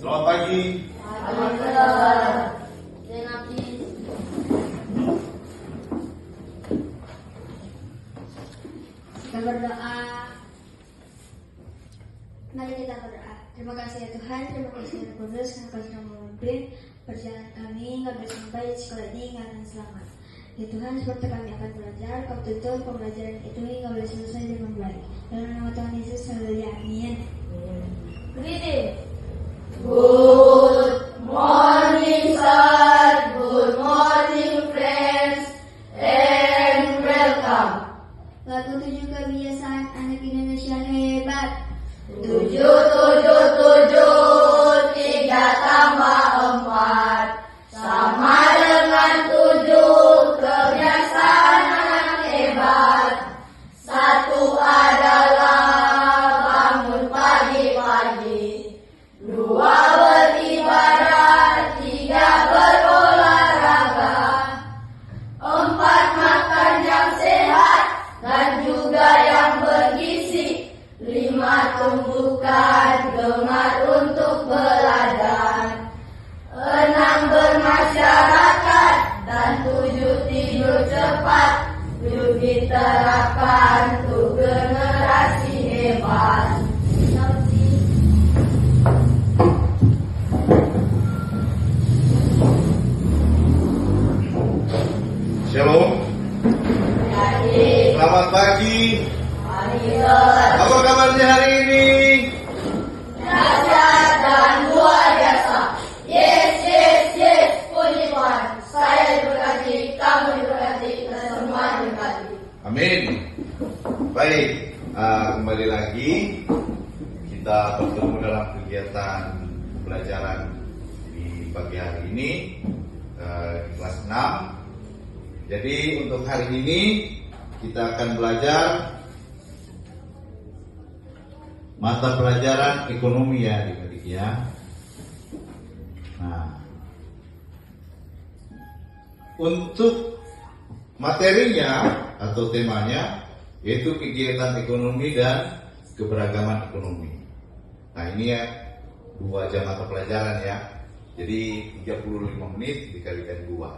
Selamat pagi. Kita berdoa. Mari kita berdoa. Terima kasih ya Tuhan, terima kasih ya Kudus, karena Kau sudah memimpin perjalanan kami hingga bersampai di sekolah ini dengan selamat. Ya Tuhan, seperti kami akan belajar, Kau tuntun pembelajaran itu hingga boleh selesai dengan baik. Dalam nama Tuhan Yesus, haleluya, amin. Greeting. Good morning, sir. Good morning, friends, and welcome. Lagu 7 kebiasaan anak Indonesia hebat. 7, 7, 7, 3 tambah 4 sama dengan 7 kebiasaan anak hebat. 1 adalah bangun pagi-pagi, 2 beribadah, 3 berolahraga, 4 makan yang sehat dan juga yang bergizi, 5 tumbuhkan gemar untuk belajar, 6 bermasyarakat, dan 7 tidur cepat. 7 diterapkan untuk generasi hebat. Shalom. Selamat pagi. Apa kabarnya hari ini? Dahsyat dan luar biasa. Yes, yes, yes, puji Tuhan. Saya diberkati, kamu diberkati, kita semua diberkati. Amin. Baik, kembali lagi kita bertemu dalam kegiatan pembelajaran di pagi hari ini di kelas 6. Jadi untuk hari ini kita akan belajar mata pelajaran ekonomi ya adik-adik ya. Nah, untuk materinya atau temanya yaitu kegiatan ekonomi dan keberagaman ekonomi. Nah ini ya 2 jam mata pelajaran ya. Jadi 35 menit dikalikan 2.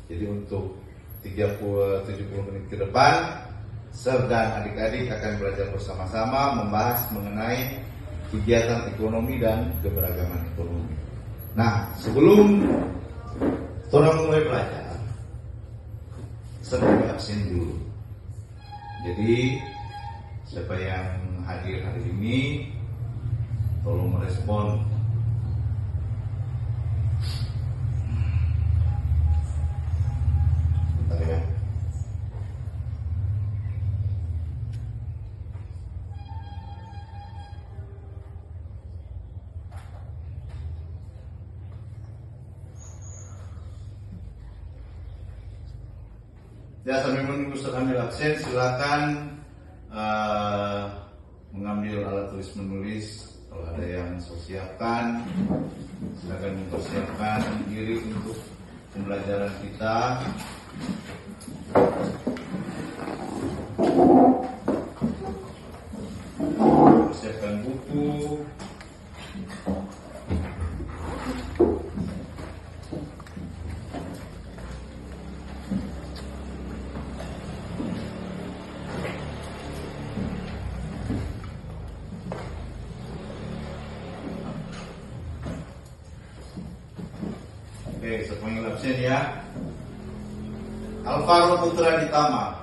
Jadi untuk 70 menit ke depan Sir dan adik-adik akan belajar bersama-sama membahas mengenai kegiatan ekonomi dan keberagaman ekonomi. Nah, sebelum kita mulai belajar, saya mau absen dulu. Jadi, siapa yang hadir hari ini, tolong merespon. Bentar ya. Ya, sambil menunggu ambil absen, silakan mengambil alat tulis menulis. Kalau ada yang siapkan, silakan mempersiapkan diri untuk pembelajaran kita. Persiapkan buku. Oke, saya panggil absen ya. Alvaro Putra Ditama.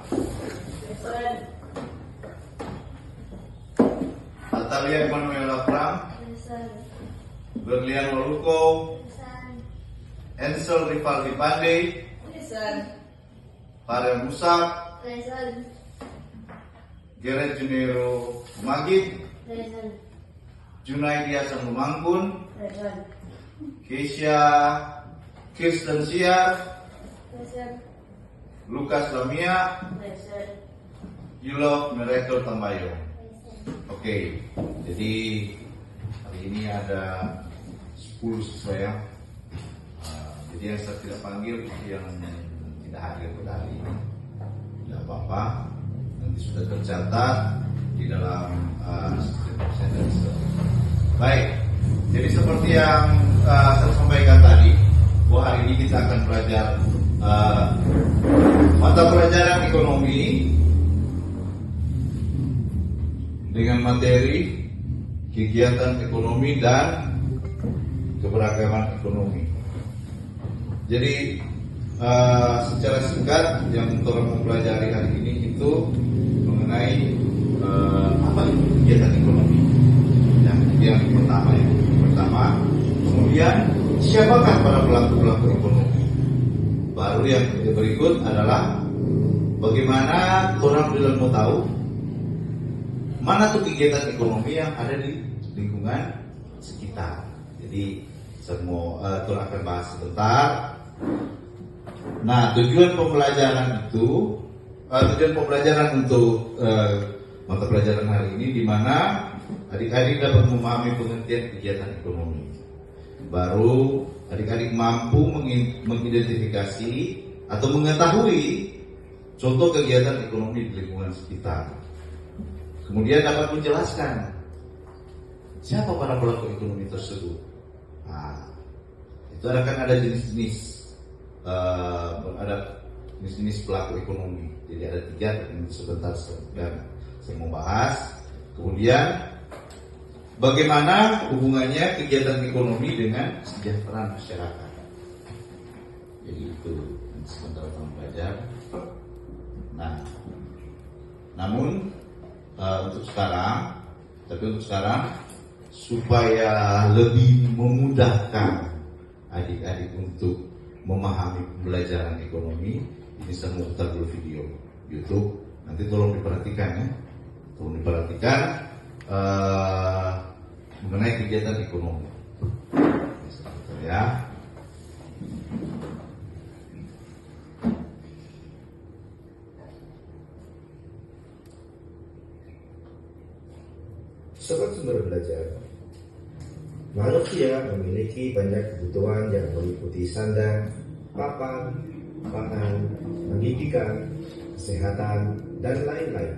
Natalia Emanuela Pram. Berlian Waluko. Ansel Rivaldi Pandey. Farel Musak. Geret Junero Magid. Junaidi Hasan Lumangkun. Keisha Kirsten Siar, Lukas Lamia, Yulo Miracle Tambayo. Oke, jadi hari ini ada 10 siswa ya. Jadi yang saya tidak panggil yang tidak hadir pada hari ini, tidak apa-apa. Nanti sudah tercatat di dalam sistem absen. Baik, Jadi seperti yang saya sampaikan tadi, bahwa hari ini kita akan belajar mata pelajaran ekonomi dengan materi kegiatan ekonomi dan keberagaman ekonomi. Jadi secara singkat yang kita mempelajari hari ini itu mengenai apa itu kegiatan ekonomi. Yang pertama ya. Kemudian siapakah para pelaku ekonomi? Baru yang berikut adalah bagaimana orang dalam mau tahu mana tuh kegiatan ekonomi yang ada di lingkungan sekitar. Jadi semua orang akan bahas sebentar. Nah, tujuan pembelajaran untuk mata pelajaran hari ini di mana adik-adik dapat memahami pengertian kegiatan ekonomi. Baru adik-adik mampu mengidentifikasi atau mengetahui contoh kegiatan ekonomi di lingkungan sekitar. Kemudian dapat menjelaskan siapa para pelaku ekonomi tersebut. Nah, itu akan ada jenis-jenis pelaku ekonomi. Jadi ada 3 sebentar dan saya mau bahas. Kemudian bagaimana hubungannya kegiatan ekonomi dengan kesejahteraan masyarakat. Jadi itu sebentar kita belajar. Nah, namun untuk sekarang supaya lebih memudahkan adik-adik untuk memahami pembelajaran ekonomi, ini saya mau putar dulu video YouTube. Nanti tolong diperhatikan ya. Tolong diperhatikan mengenai kegiatan ekonomi. Sebentar ya. Sobat Sumber Belajar, manusia memiliki banyak kebutuhan yang meliputi sandang, papan, pangan, pendidikan, kesehatan, dan lain-lain.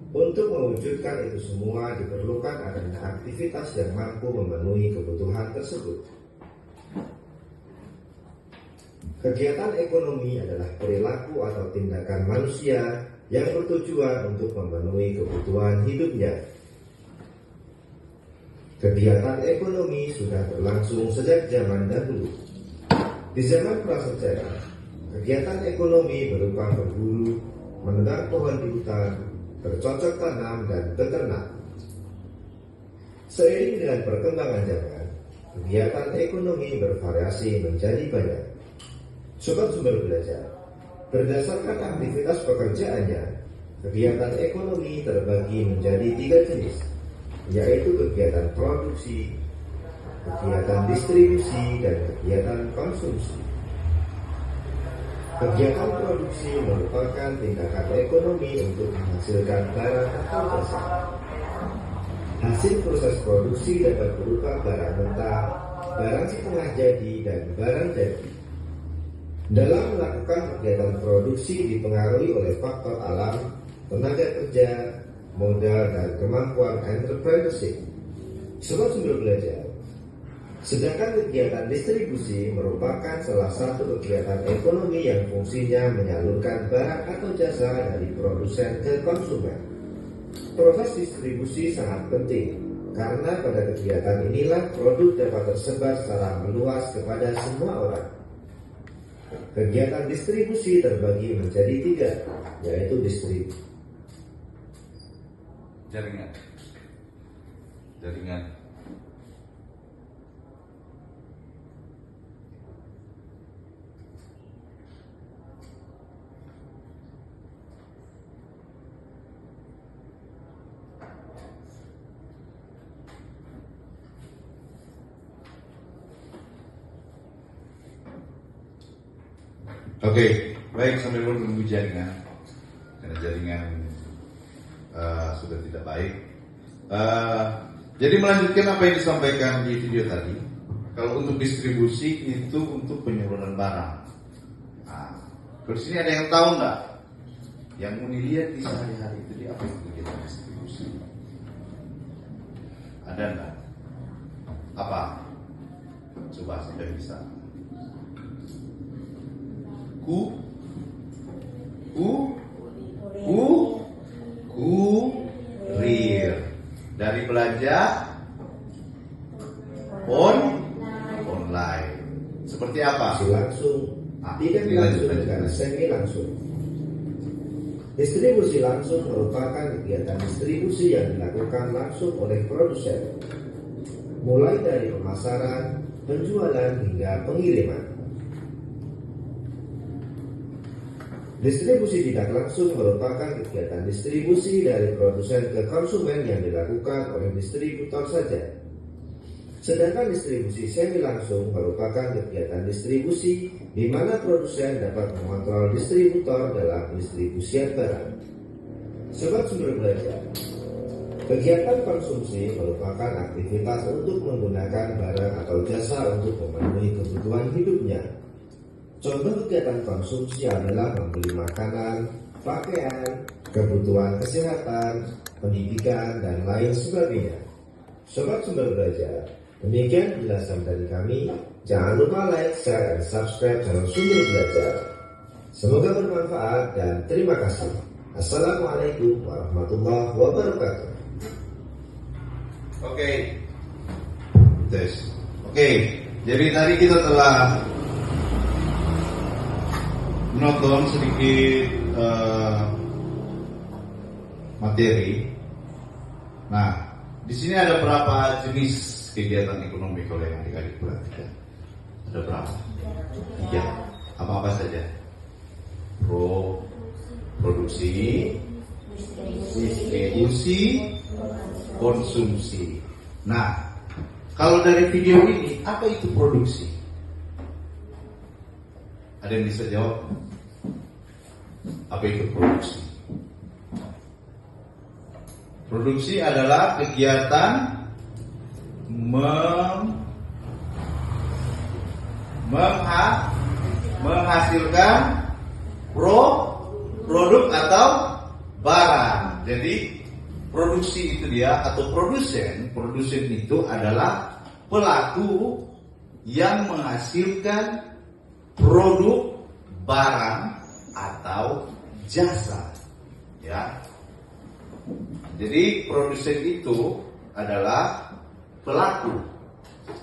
Untuk mewujudkan itu semua diperlukan adanya aktivitas yang mampu memenuhi kebutuhan tersebut. Kegiatan ekonomi adalah perilaku atau tindakan manusia yang bertujuan untuk memenuhi kebutuhan hidupnya. Kegiatan ekonomi sudah berlangsung sejak zaman dahulu. Di zaman prasejarah, kegiatan ekonomi berupa berburu, menebang pohon di hutan, bercocok tanam, dan beternak. Seiring dengan perkembangan zaman, kegiatan ekonomi bervariasi menjadi banyak. Sobat Sumber Belajar, berdasarkan aktivitas pekerjaannya, kegiatan ekonomi terbagi menjadi 3 jenis, yaitu kegiatan produksi, kegiatan distribusi, dan kegiatan konsumsi. Kegiatan produksi merupakan tindakan ekonomi untuk menghasilkan barang atau jasa. Hasil proses produksi dapat berupa barang mentah, barang setengah jadi, dan barang jadi. Dalam melakukan kegiatan produksi dipengaruhi oleh faktor alam, tenaga kerja, modal, dan kemampuan entrepreneurship. Sobat Sumber Belajar, sedangkan kegiatan distribusi merupakan salah satu kegiatan ekonomi yang fungsinya menyalurkan barang atau jasa dari produsen ke konsumen. Proses distribusi sangat penting karena pada kegiatan inilah produk dapat tersebar secara meluas kepada semua orang. Kegiatan distribusi terbagi menjadi 3, yaitu jaringan. Oke, baik, sambil menunggu jaringan, karena jaringan sudah tidak baik. Jadi melanjutkan apa yang disampaikan di video tadi. Kalau untuk distribusi itu untuk penyaluran barang. Nah, di sini ada yang tahu nggak? Yang mau dilihat di sehari-hari itu apa itu kegiatan distribusi? Ada nggak? Apa? Coba siapa yang bisa? Kurir. Dari belanja online. Seperti apa? Langsung, tidak lanjut, langsung dan semi langsung. Distribusi langsung merupakan kegiatan distribusi yang dilakukan langsung oleh produsen, mulai dari pemasaran, penjualan hingga pengiriman. Distribusi tidak langsung merupakan kegiatan distribusi dari produsen ke konsumen yang dilakukan oleh distributor saja. Sedangkan distribusi semi langsung merupakan kegiatan distribusi di mana produsen dapat mengontrol distributor dalam pendistribusian barang. Sobat Sumber Belajar, kegiatan konsumsi merupakan aktivitas untuk menggunakan barang atau jasa untuk memenuhi kebutuhan hidupnya. Contoh kegiatan konsumsi adalah membeli makanan, pakaian, kebutuhan kesehatan, pendidikan, dan lain sebagainya. Sobat Sumber Belajar, demikian penjelasan dari kami. Jangan lupa like, share, dan subscribe channel Sumber Belajar. Semoga bermanfaat dan terima kasih. Assalamualaikum warahmatullahi wabarakatuh. Oke. Tes. Oke. Jadi tadi kita telah menonton sedikit materi. Nah, di sini ada berapa jenis kegiatan ekonomi kalau yang adik-adik perhatikan? Ada berapa? 3. Apa-apa saja? Produksi, distribusi, konsumsi. Nah, kalau dari video ini, apa itu produksi? Ada yang bisa jawab? Apa itu produksi? Produksi adalah kegiatan menghasilkan produk atau barang. Jadi produksi itu dia atau produsen itu adalah pelaku yang menghasilkan produk, barang atau jasa. Ya. Jadi produsen itu adalah pelaku.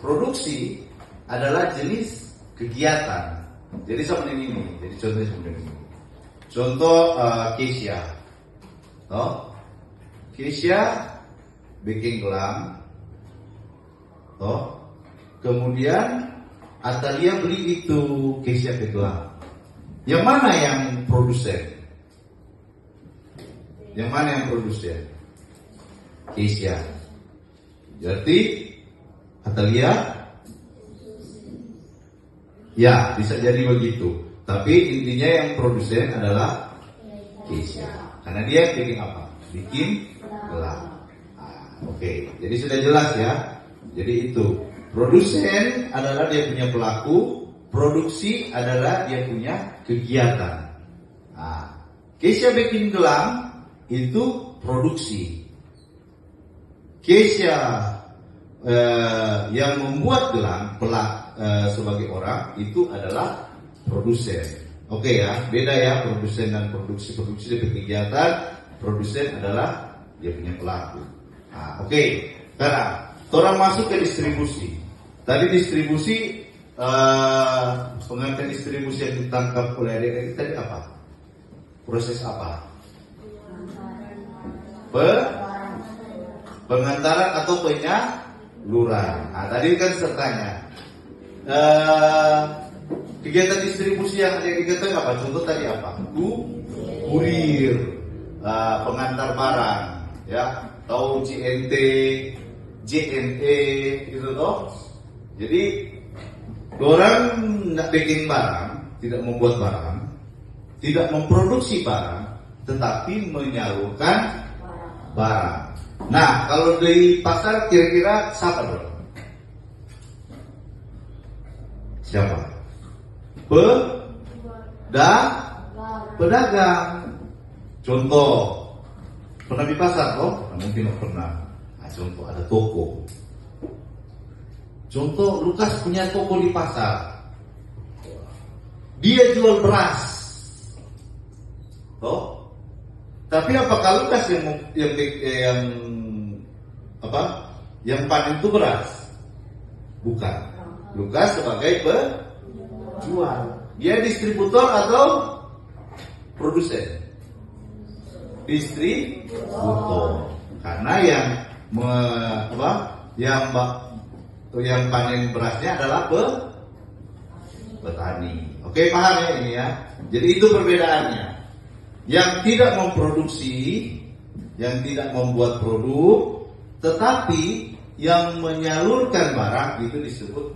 Produksi adalah jenis kegiatan. Jadi seperti ini. Jadi contohnya seperti ini. Contoh Keisha. Keisha bikin gelang. Kemudian Atalia beli itu Keisha ke gelang. Yang mana yang produsen? Yang mana yang produsen? Keisha. Jadi Atalia, ya bisa jadi begitu. Tapi intinya yang produsen adalah Keisha. Karena dia bikin apa? Bikin gelang. Oke. Jadi sudah jelas ya. Jadi itu produsen adalah dia punya pelaku, produksi adalah dia punya kegiatan. Keisha bikin gelang itu produksi. Keisha yang membuat gelang sebagai orang itu adalah produsen. Oke ya, beda ya produsen dan produksi. Produksi dia kegiatan, produsen adalah dia punya pelaku. Oke. Sekarang orang masuk ke distribusi. Tadi distribusi pengertian distribusi yang ditangkap oleh adik-adik tadi apa? Proses apa? Pengantaran atau penyaluran. Tadi kan sertanya. Kegiatan distribusi yang ada dikatakan apa? Contoh tadi apa? Kurir, pengantar barang, ya, atau JNT, JNE, gitu toh. Jadi orang tidak bikin barang, tidak membuat barang, tidak memproduksi barang, tetapi menyalurkan barang. Nah, kalau di pasar kira-kira siapa dong? Siapa? Pedagang. Contoh, pernah di pasar toh? Mungkin pernah. Contoh ada toko. Contoh, Lukas punya toko di pasar. Dia jual beras. Toh? Tapi apakah Lukas yang panen itu beras? Bukan. Lukas sebagai penjual. Dia distributor atau produsen? Distributor. Karena yang panen berasnya adalah petani. Oke, paham ya ini ya? Jadi itu perbedaannya. Yang tidak memproduksi, yang tidak membuat produk, tetapi yang menyalurkan barang itu disebut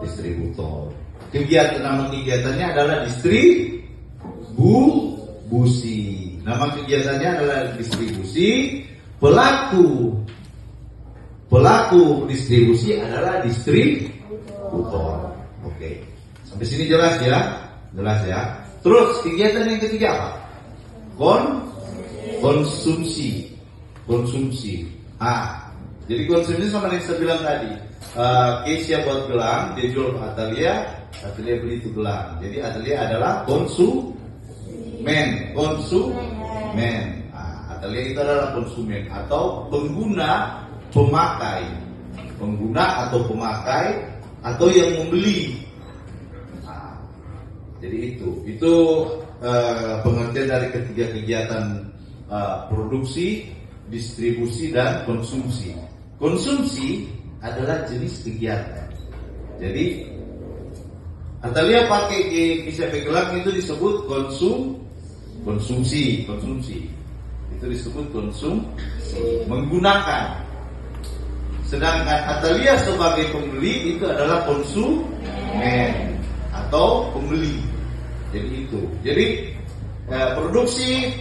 distributor. Nama kegiatannya adalah distribusi. Nama kegiatannya adalah distribusi. Pelaku distribusi adalah distributor. Oke. Sampai sini jelas ya? Jelas ya? Terus kegiatan yang ketiga apa? Konsumsi. Jadi konsumsi sama yang saya bilang tadi. Keisha buat gelang, dia jual ke Atalia beli itu gelang. Jadi Atalia adalah konsumen. Atalia itu adalah konsumen atau pengguna atau pemakai atau yang membeli. Jadi itu pengertian dari ketiga kegiatan produksi, distribusi dan konsumsi. Konsumsi adalah jenis kegiatan. Jadi Atalia pakai Keisha gelang itu disebut konsumsi. Itu disebut konsumsi, menggunakan. Sedangkan Atalia sebagai pembeli itu adalah konsumen atau pembeli. Jadi itu. Jadi produksi,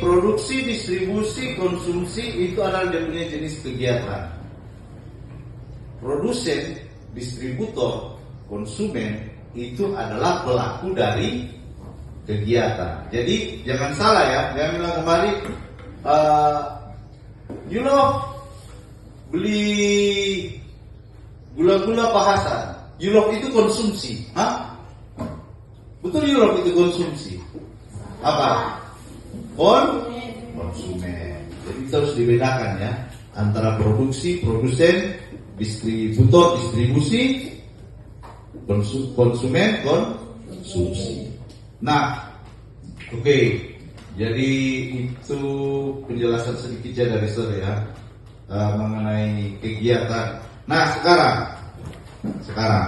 distribusi, konsumsi itu adalah dia punya jenis kegiatan. Produsen, distributor, konsumen itu adalah pelaku dari kegiatan. Jadi jangan salah ya, jangan bilang kembali beli gula-gula Pak Hasan. Itu konsumsi. Betul itu konsumsi. Apa? Konsumen. Jadi kita harus dibedakan ya antara produksi, produsen, distributor, distribusi, konsumen, konsumsi. Nah, oke. Jadi itu penjelasan sedikit dari saya mengenai kegiatan. Nah, sekarang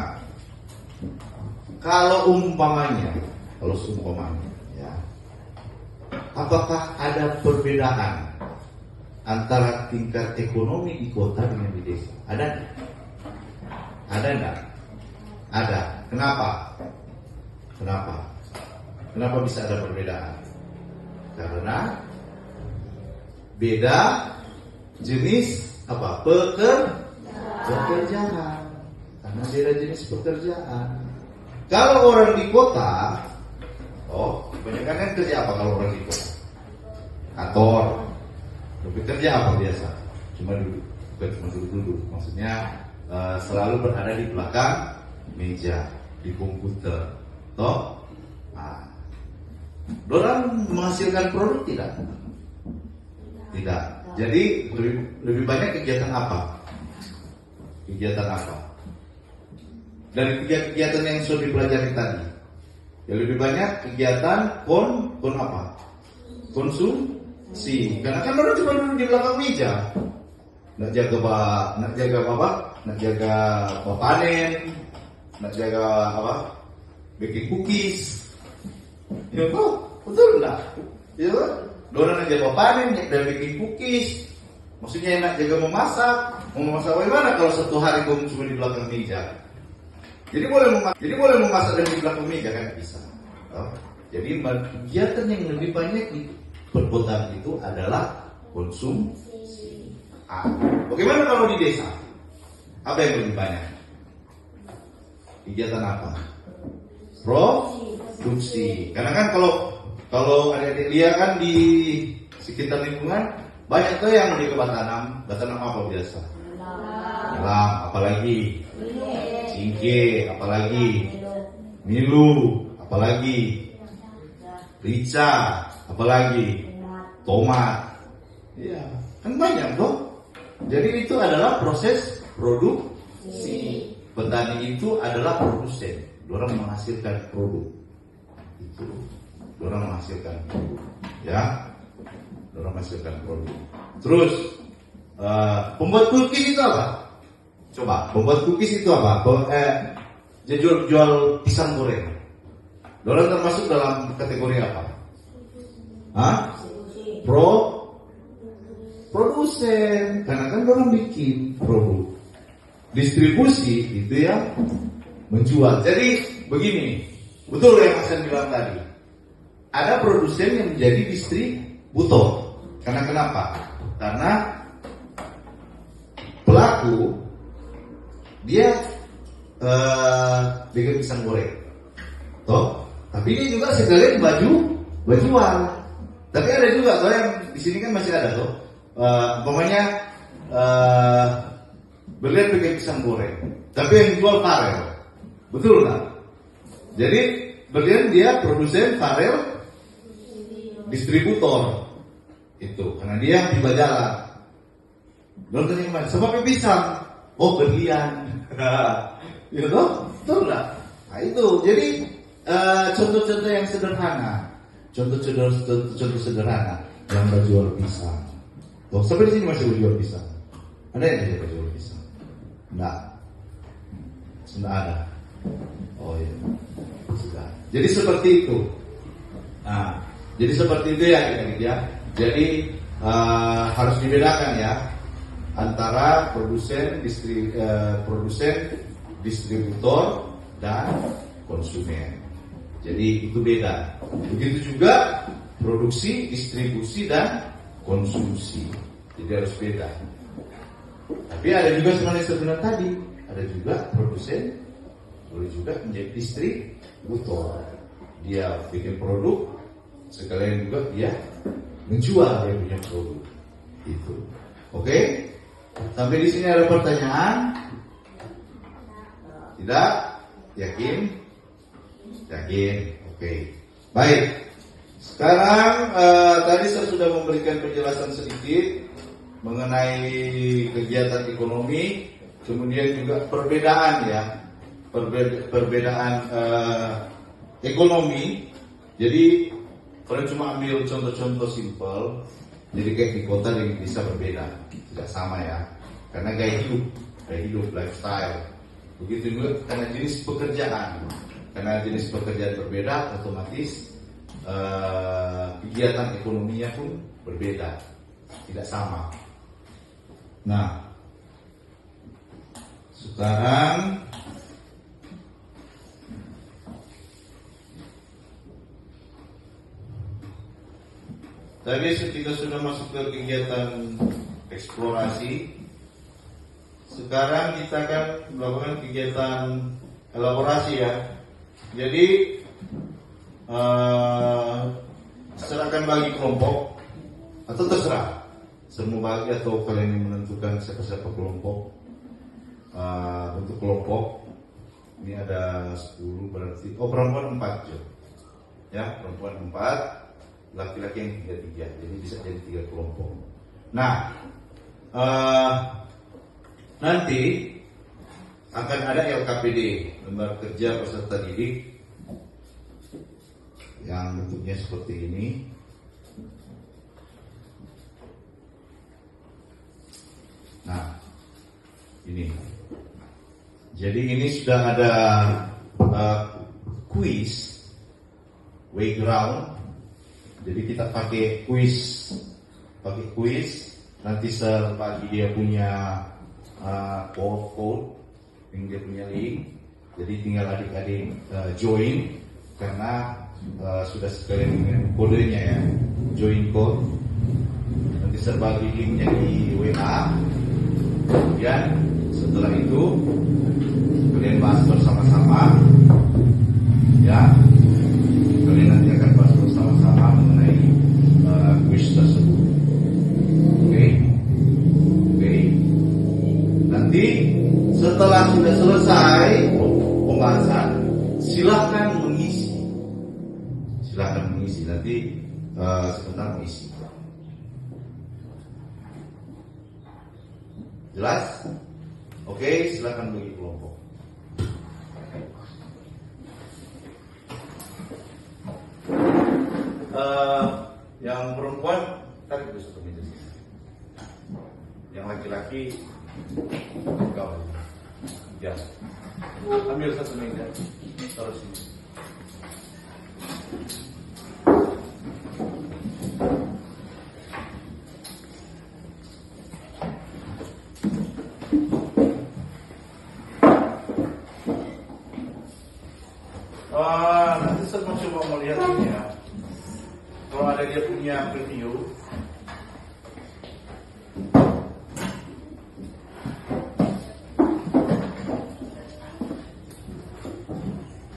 kalau umpamanya ya, apakah ada perbedaan antara tingkat ekonomi di kota dengan di desa? Ada enggak? Ada. Kenapa bisa ada perbedaan? Karena beda jenis pekerjaan. Karena beda jenis pekerjaan. Kalau orang di kota, kebanyakan kan kerja apa kalau orang di kota? Kantor. Tapi kerja apa biasa? Cuma duduk. Maksudnya selalu berada di belakang meja, di komputer. Orang menghasilkan produk tidak? Tidak. Jadi lebih banyak kegiatan apa? Dari kegiatan yang sudah dipelajari tadi, ya lebih banyak kegiatan konsumsi. Karena kan orang cuma duduk di belakang meja, nak jaga panen, nak jaga bikin cookies. Ya betul enggak? Ya, orang nak jaga panen dan bikin cookies. Maksudnya enak jaga memasak bagaimana kalau satu hari kamu cuma di belakang meja? Jadi boleh memasak dan di belakang meja kan bisa. Jadi kegiatan yang lebih banyak di perkotaan itu adalah konsumsi. Bagaimana kalau di desa? Apa yang lebih banyak? Kegiatan apa? Produksi. Karena kan kalau adik-adik lihat kan di sekitar lingkungan banyak tuh yang di tanam apa biasa? Lam, apalagi? Cingke, apalagi? Milu, apalagi? Rica, apalagi? Tomat. Iya, kan banyak toh. Jadi itu adalah proses produksi. Petani itu adalah produsen. Orang menghasilkan produk. Itu. Orang menghasilkan produk. Ya. Orang menghasilkan produk. Terus pembuat cookies itu apa? Coba, pembuat cookies itu apa? Jual pisang goreng. Orang termasuk dalam kategori apa? Hah? Produsen. Karena kan orang bikin produk. Distribusi itu yang menjual. Jadi begini, betul yang Hasan bilang tadi. Ada produsen yang menjadi distributor. Karena kenapa? Karena pelaku dia bikin pisang goreng, toh. Tapi dia juga sekalian jual. Tapi ada juga toh yang di sini kan masih ada toh. Umpamanya berlian bikin pisang goreng, tapi yang jual farel, betul nggak? Jadi berlian dia produsen farel, distributor. Itu karena dia tiba jalan. Lalu tanya kemana? Sebabnya pisang. Oh berlian. Ya toh, betul nggak? Nah itu. Jadi contoh-contoh yang sederhana. Contoh sederhana yang berjual pisang. Tuh, sampai di sini masih berjual pisang. Ada yang tidak berjual pisang? Enggak. Sudah ada. Oh iya. Sudah. Jadi seperti itu. Nah, jadi seperti itu ya, ya. Jadi harus dibedakan ya antara produsen, distributor dan konsumen. Jadi itu beda. Begitu juga produksi, distribusi dan konsumsi. Jadi harus beda. Tapi ada juga sebenarnya tadi, ada juga produsen, boleh juga menjadi distributor. Dia bikin produk, sekalian juga dia menjual dia punya produk. Itu. Oke? Sampai di sini ada pertanyaan? Tidak? Yakin? Yakin. Oke. Baik. Sekarang tadi saya sudah memberikan penjelasan sedikit mengenai kegiatan ekonomi, kemudian juga perbedaan ya, perbedaan ekonomi. Jadi kalau cuma ambil contoh-contoh simpel, jadi kayak di kota dan di desa berbeda, tidak sama ya, karena gaya hidup, lifestyle. Begitu juga karena jenis pekerjaan berbeda, otomatis kegiatan ekonominya pun berbeda, tidak sama. Nah, sekarang tadi kita sudah masuk ke kegiatan eksplorasi. Sekarang kita akan melakukan kegiatan elaborasi ya. Jadi serahkan bagi kelompok atau terserah semua bagi atau kalian yang menentukan siapa-siapa kelompok. Bentuk kelompok ini ada 10 berarti perempuan 4 ya, perempuan 4, laki-laki yang 3, jadi bisa jadi 3 kelompok. Nah, nanti akan ada LKPD, lembar kerja peserta didik, yang bentuknya seperti ini. Nah, ini. Jadi ini sudah ada quiz, playground. Jadi kita pakai quiz. Nanti pagi dia punya code, yang dia punya link. Jadi tinggal adik-adik join karena sudah sekalian dengan kodenya ya, join code. Nanti saya bagi linknya di WA. Kemudian setelah itu kalian bahas bersama-sama ya. Kalian nanti akan bahas bersama-sama mengenai quiz tersebut. Oke. Nanti Nanti setelah sudah selesai pembahasan, silakan mengisi. Silakan mengisi. Nanti sebentar mengisi. Jelas? Oke, silakan bagi kelompok. Yang perempuan tarik dulu satu meja. Yang laki-laki kau. Ya. Ambil satu meja. Taruh sini. Nanti saya mau coba melihat ini ya. Kalau ada dia punya preview.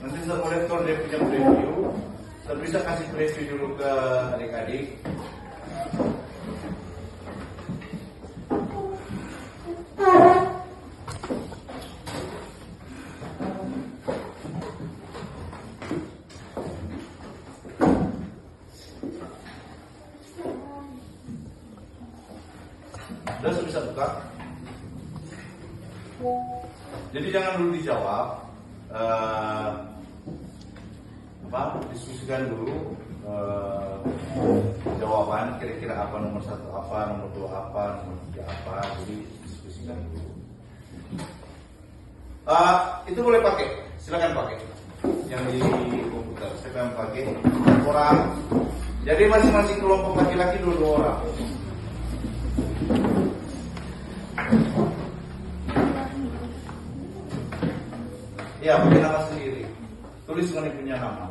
Nanti saya mau lihat kalau dia punya preview. Saya bisa kasih preview dulu ke adik-adik. Sudah bisa buka. Jadi jangan dulu dijawab. Diskusikan dulu jawaban kira-kira apa, nomor 1 apa, nomor 2 apa, nomor 3 apa. Jadi diskusikan dulu. Itu boleh pakai, silakan pakai. Yang di komputer silakan pakai orang. Jadi masing-masing kelompok laki-laki 2 orang. Ya, pakai nama sendiri. Tulis mengenai punya nama.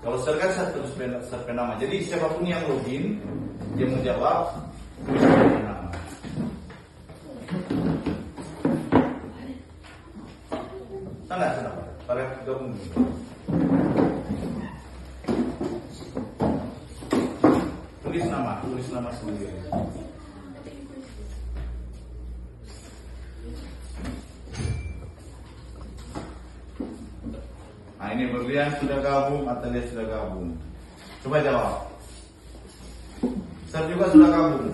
Kalau serkan saya tulis serkan nama. Jadi siapapun yang login, dia menjawab, tulis punya nama. Sana, pada gabung. Tulis nama sendiri. Nah, ini Berlian sudah gabung, Atalia sudah gabung. Coba jawab. Saya juga sudah gabung.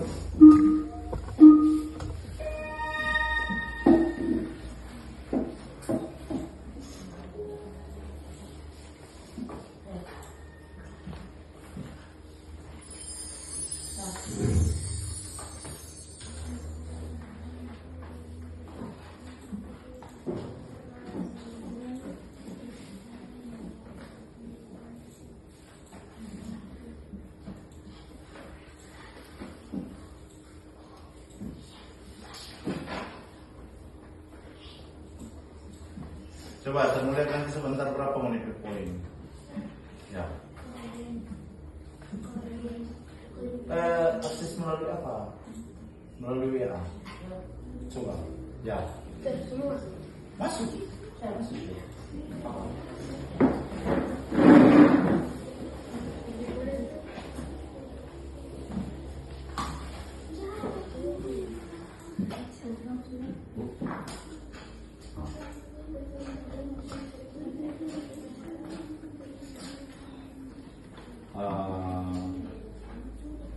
Coba saya lihat nanti sebentar berapa menit poin. Ya. Akses melalui apa? Melalui WA. Coba. Ya. Masuk. Masuk.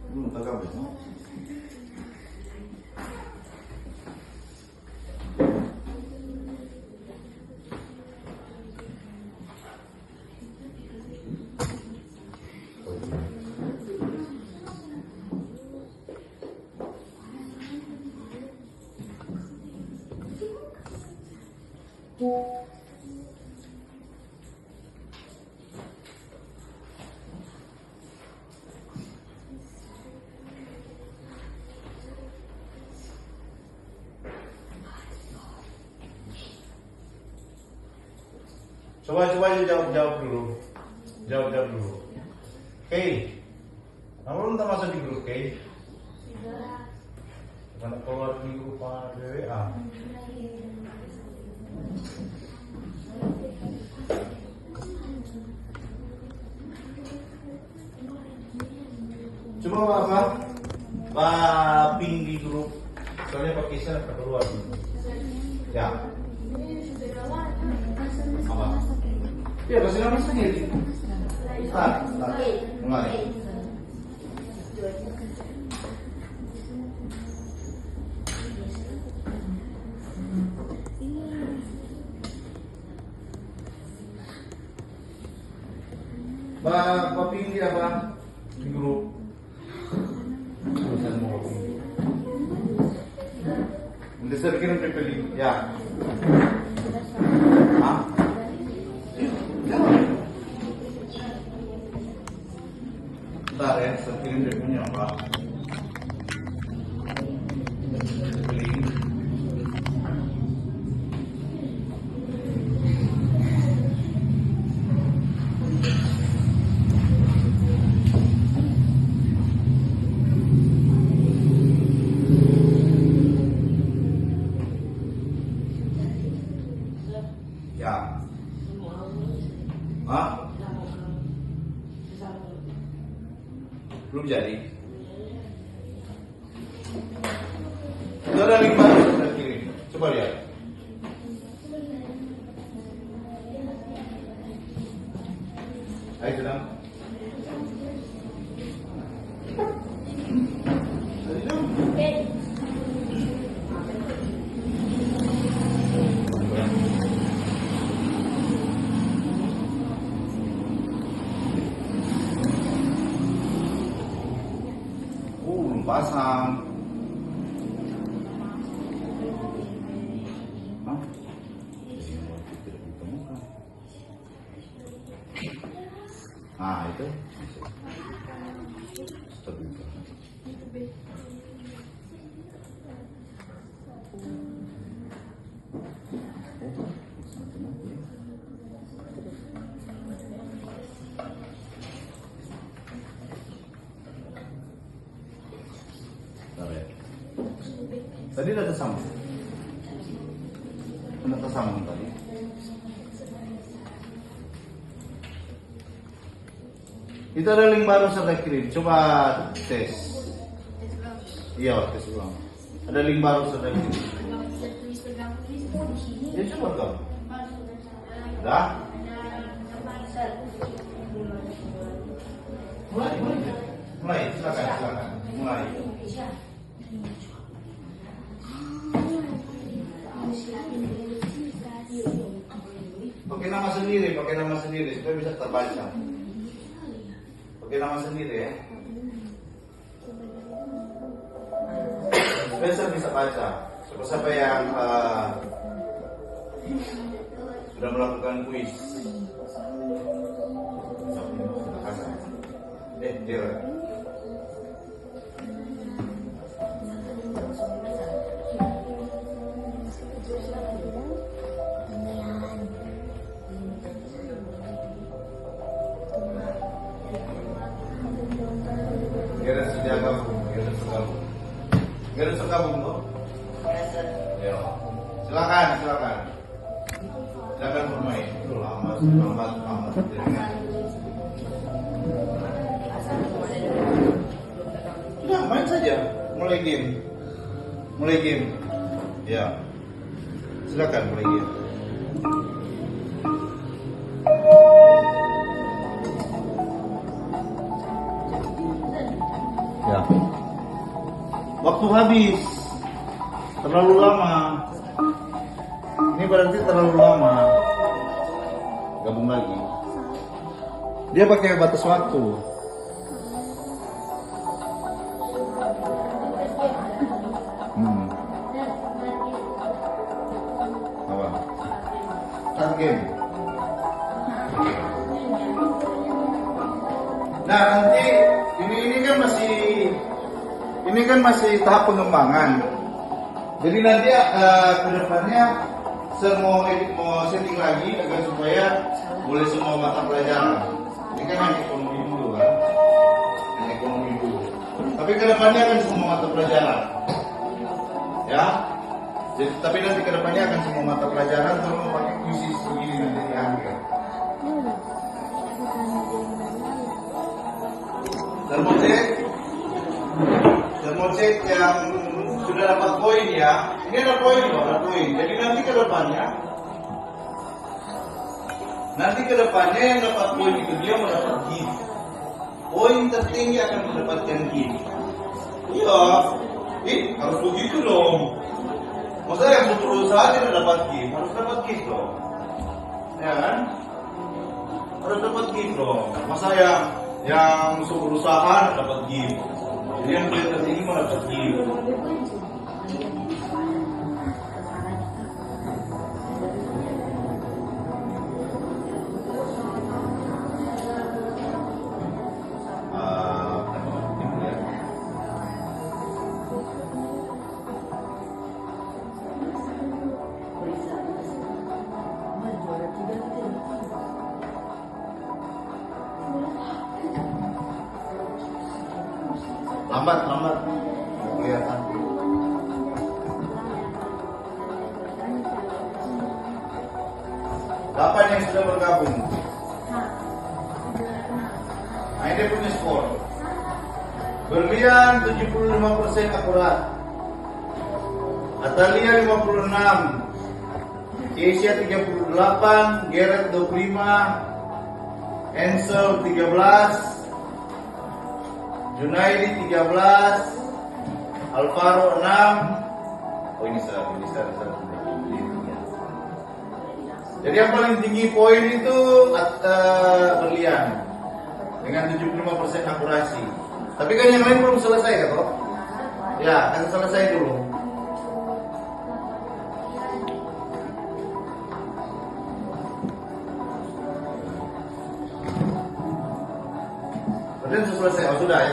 Belum tergabung. Coba jawab dulu. Jawab dulu. Oke. Kamu belum masuk di grup, oke? Karena keluar di grup WA. Coba Pak ping di grup soalnya pakai sana keluar. Ya. Apa? Ya, bahasa nama sendiri. Start. Mulai. Bapak pilih apa? Di grup. Udah saya kirim pilih. Ya. Hah? Bentar ya, saya kirim punya apa? Pilih. Ya. Hah? Belum jadi. Sudah ada link baru saya kirim. Coba lihat. Ayo sedang. Belum pasang. Hah? Ah, itu. Terbuka. Tadi udah tersambung. Udah tersambung tadi. Itu ada link baru saya kirim. Coba tes. Iya, tes ulang. Ada link baru saya kirim. Ya coba kau. Udah? Mulai, silakan. Mulai. Pakai nama sendiri supaya bisa terbaca. Pakai nama sendiri ya. Supaya saya bisa baca. Siapa yang sudah melakukan kuis. Dia. Garis tergabung tuh. Ya. Silakan. Silakan bermain. Lama. Sudah main saja. Mulai game. Ya. Silakan mulai game. Ya. Waktu habis. Terlalu lama. Ini berarti terlalu lama. Gabung lagi. Dia pakai batas waktu. Apa? Start game. Nah, nanti ini kan masih tahap pengembangan. Jadi nanti ke depannya saya mau setting lagi agar supaya boleh semua mata pelajaran. Ini kan yang ekonomi dulu kan. Tapi ke depannya akan semua mata pelajaran. Ya. Jadi, tapi nanti ke depannya akan semua mata pelajaran kalau mau pakai kuisis begini nanti di akhir. Termocek yang sudah dapat poin ya. Ini ada poin loh, ada poin. Jadi nanti ke depannya yang dapat poin itu dia mendapat gift. Poin tertinggi akan mendapatkan gift. Iya, harus begitu dong. Masa yang berusaha tidak dapat gift, harus dapat gift dong. Ya kan? Harus dapat gift dong. Masa yang berusaha dapat gift. Jadi yang poin tertinggi mendapat gift. Lambat kelihatan. Kapan yang sudah bergabung? Nah, ini punya skor. Berlian 75% akurat. Atalia 56, Keisha 38, Gerard 25, Ansel 13, Junaidi 13, Alvaro 6. Oh ini satu. Jadi yang paling tinggi poin itu berlian dengan 75% akurasi. Tapi kan yang lain belum selesai ya toh? Ya, kan selesai dulu. Kemudian selesai, sudah,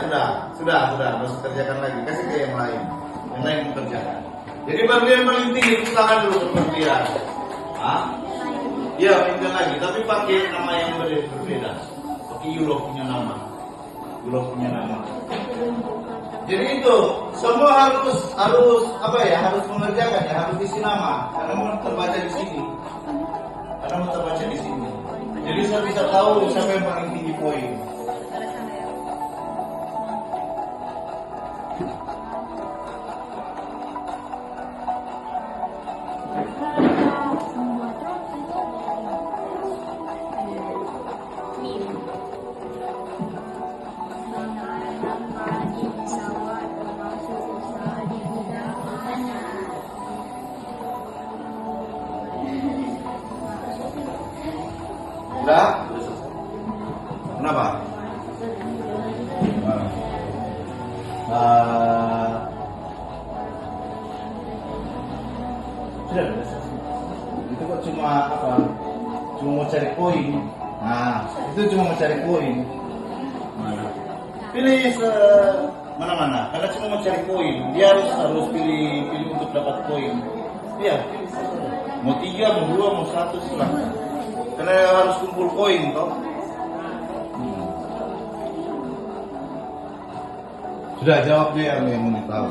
harus kerjakan lagi, kasih ke yang lain mengerjakan. Jadi berlian paling tinggi, usahakan dulu untuk berlian. Iya, minta lagi, tapi pakai nama yang berbeda. Pakai Yulo punya nama. Jadi itu semua harus mengerjakan ya, harus isi nama karena mau terbaca di sini. Jadi saya bisa tahu siapa yang paling tinggi poin. Sudah? Kenapa? Sudah. Itu kok cuma mau cari poin. Nah, itu cuma mau cari poin. Pilih mana-mana. Karena cuma mau cari poin. Dia harus pilih untuk dapat poin. Iya. Mau 3, mau 2, mau 1 silahkan. Karena harus kumpul koin toh. Sudah jawabnya yang mau tahu.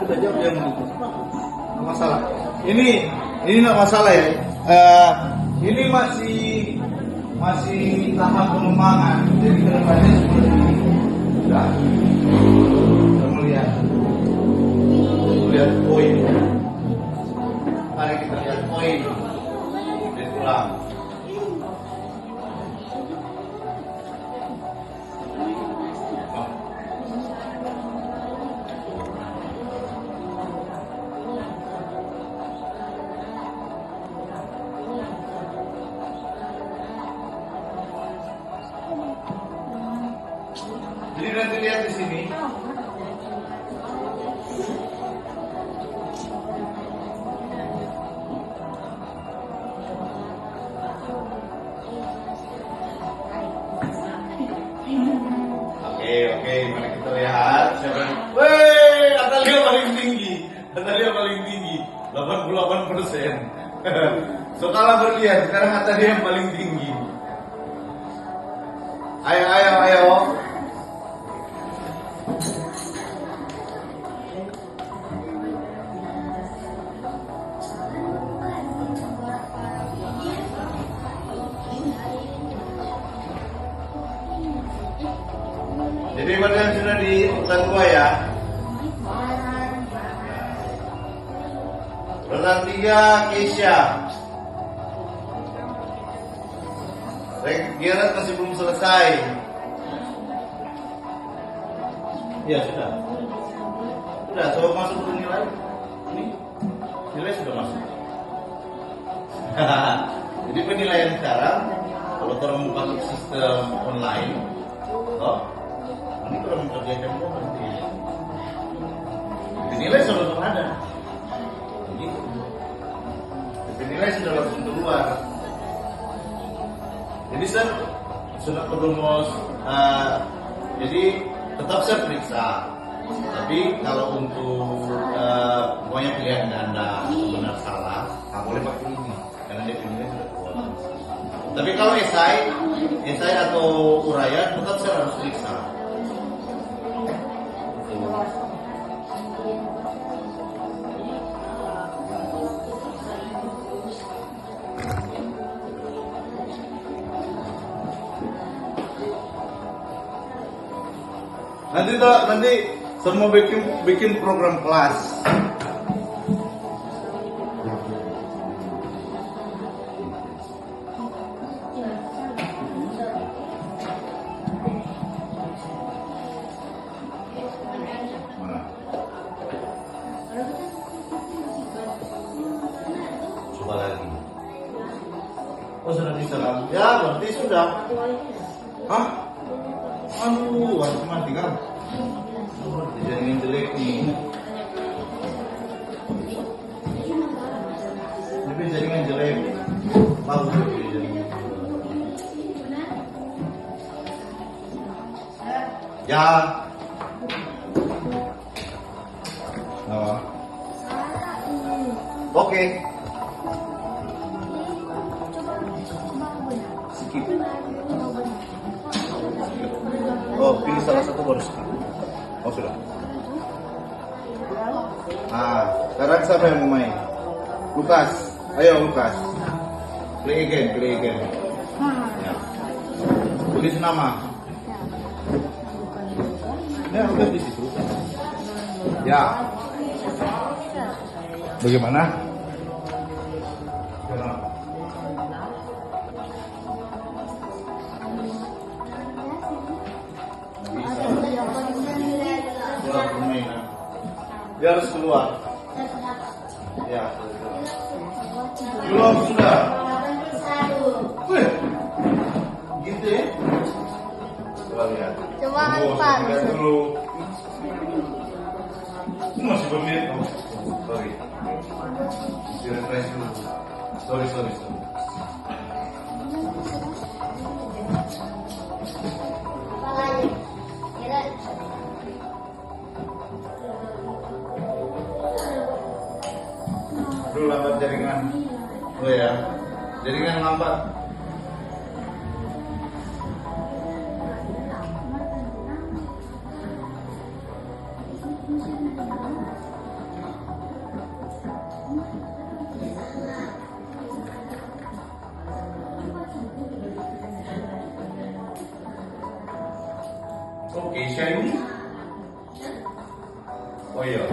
Sudah jawab yang mau tahu. Nggak masalah. Ini nggak masalah ya. Ini masih tahap pengembangan. Jadi kedepannya seperti ini. Sudah. Kita melihat. Lihat poin. Mari kita lihat poin. Dan pulang. Jadi nanti lihat di sini. Oke, mari kita lihat siapa. Atalia paling tinggi. 88%. So kalah berlian, sekarang Atalia yang paling tinggi. Ayo. Jadi badan sudah di urutan 2 ya. Urutan 3 Keisha. Gerard masih belum selesai. Ya sudah. Sudah, coba masuk ke nilai. Ini nilai sudah masuk. Jadi penilaian sekarang kalau orang buka sistem online, ini kalau mengerjakan itu nanti penilai sudah langsung ada. Begitu. Penilai sudah langsung keluar. Jadi saya sudah perumus, jadi tetap saya periksa. Tapi kalau untuk pokoknya pilihan Anda benar salah, nggak boleh pakai ini karena dia penilai sudah keluar. Tapi kalau esai atau uraian tetap saya harus periksa. Nanti semua bikin program kelas. Mana? Coba lagi. Oh sudah bisa kan? Ya berarti sudah. Hah? Aduh, harus mati kan? Jaringan jelek nih. Tapi jaringan jelek. Bagus tapi jaringan. Ya. Oh. Oke. Skip. Oh, pilih salah satu baru skip. Oh sudah. Sekarang siapa yang mau main? Lukas. Ayo Lukas. Play again. Ya. Tulis nama. Ya udah di situ. Ya. Bagaimana? Dia harus keluar. Ya. Belum sudah. Wih, gitu ya? Coba lihat. Coba lihat. Lihat dulu. Ini masih berminit dong. Sorry. Masih refresh dulu. Sorry. Apa lagi? Dulu lambat jaringan. Oh ya, jaringan lambat. Oke, Shayu. Oh iya.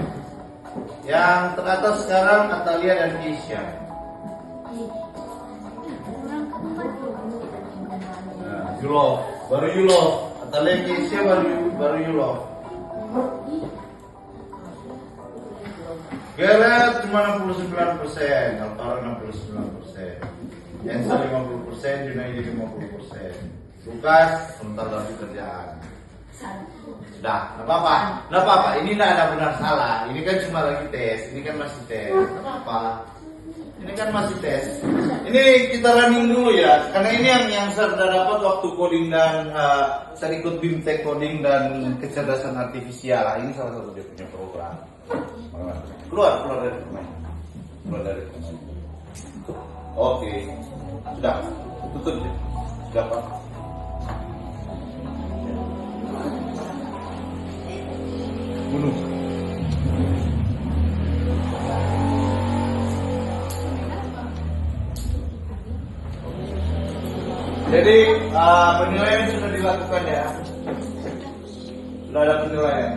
Yang teratas sekarang Atalia dan Keisha. Nah, you love, baru you love. Atalia Keisha baru you love. Gerard cuma 69%, Alvaro 69%, Enzo 50%, Junaidi 50%, Lukas sebentar lagi kerjaan. Sudah, nggak apa-apa. Ini nggak ada benar salah. Ini kan cuma lagi tes. Ini kan masih tes. Nggak apa-apa. Ini kan masih tes. Ini kita running dulu ya. Karena ini yang saya sudah dapat waktu coding dan saya ikut BIMTEK coding dan kecerdasan artifisial. Ini salah satu dia punya program. Keluar dari pemain. Oke, sudah tutup ya. Sudah Pak. Bunuh. Jadi penilaian sudah dilakukan ya. Sudah ada penilaian.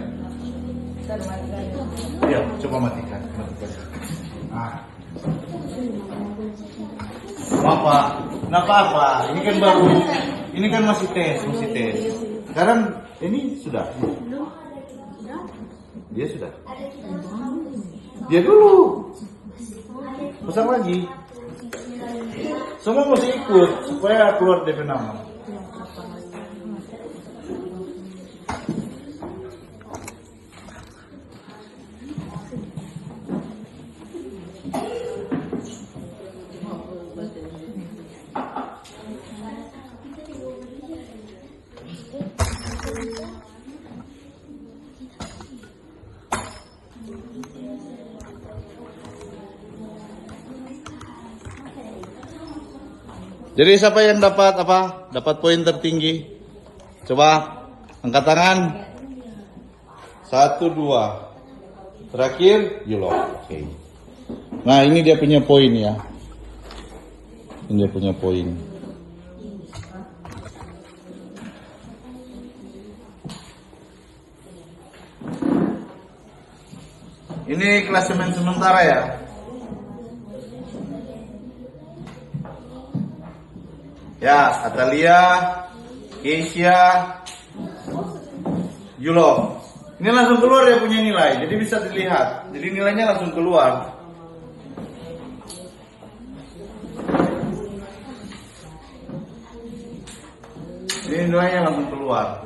Iya, coba matikan. Nah. Apa? Nggak apa-apa. Ini kan baru. Ini kan masih tes. Sekarang ini sudah. Dia sudah. Dia dulu. Pasang lagi. Semua mesti ikut supaya keluar DP nama. Jadi siapa yang dapat apa? Dapat poin tertinggi? Coba angkat tangan. 1, 2. Terakhir, Yulo. Oke. Nah, ini dia punya poin ya. Ini dia punya poin. Ini klasemen sementara ya. Ya, Atalia, Keisha, Yulo. Ini langsung keluar dia punya nilai, jadi bisa dilihat. Jadi nilainya langsung keluar. Ini nilainya langsung keluar.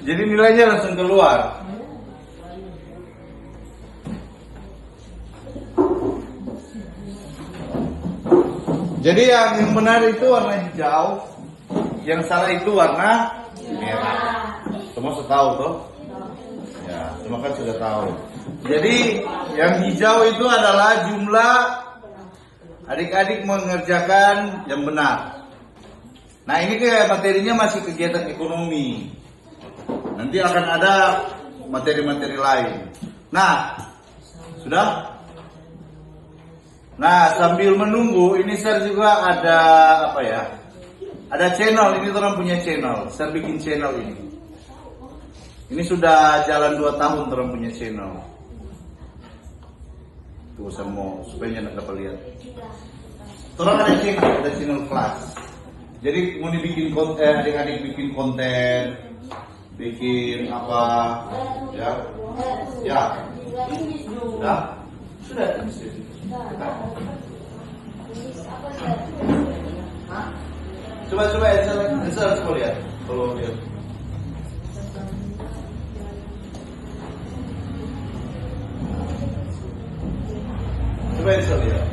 Jadi nilainya langsung keluar. Jadi yang benar itu warna hijau, yang salah itu warna merah. Semua sudah tahu toh? Ya, semua kan sudah tahu. Jadi yang hijau itu adalah jumlah adik-adik mengerjakan yang benar. Nah ini kayak materinya masih kegiatan ekonomi. Nanti akan ada materi-materi lain. Nah, sudah? Nah, sambil menunggu, ini saya juga ada apa ya? Ada channel, ini orang punya channel. Saya bikin channel ini. Ini sudah jalan 2 tahun orang punya channel. Tuh saya mau supaya tidak dapat lihat. Orang ada channel kelas. Jadi mau dibikin konten, adik-adik bikin konten, bikin apa, ya, ya, sudah. Coba Ansel lihat. Kalau lihat. Coba Ansel lihat.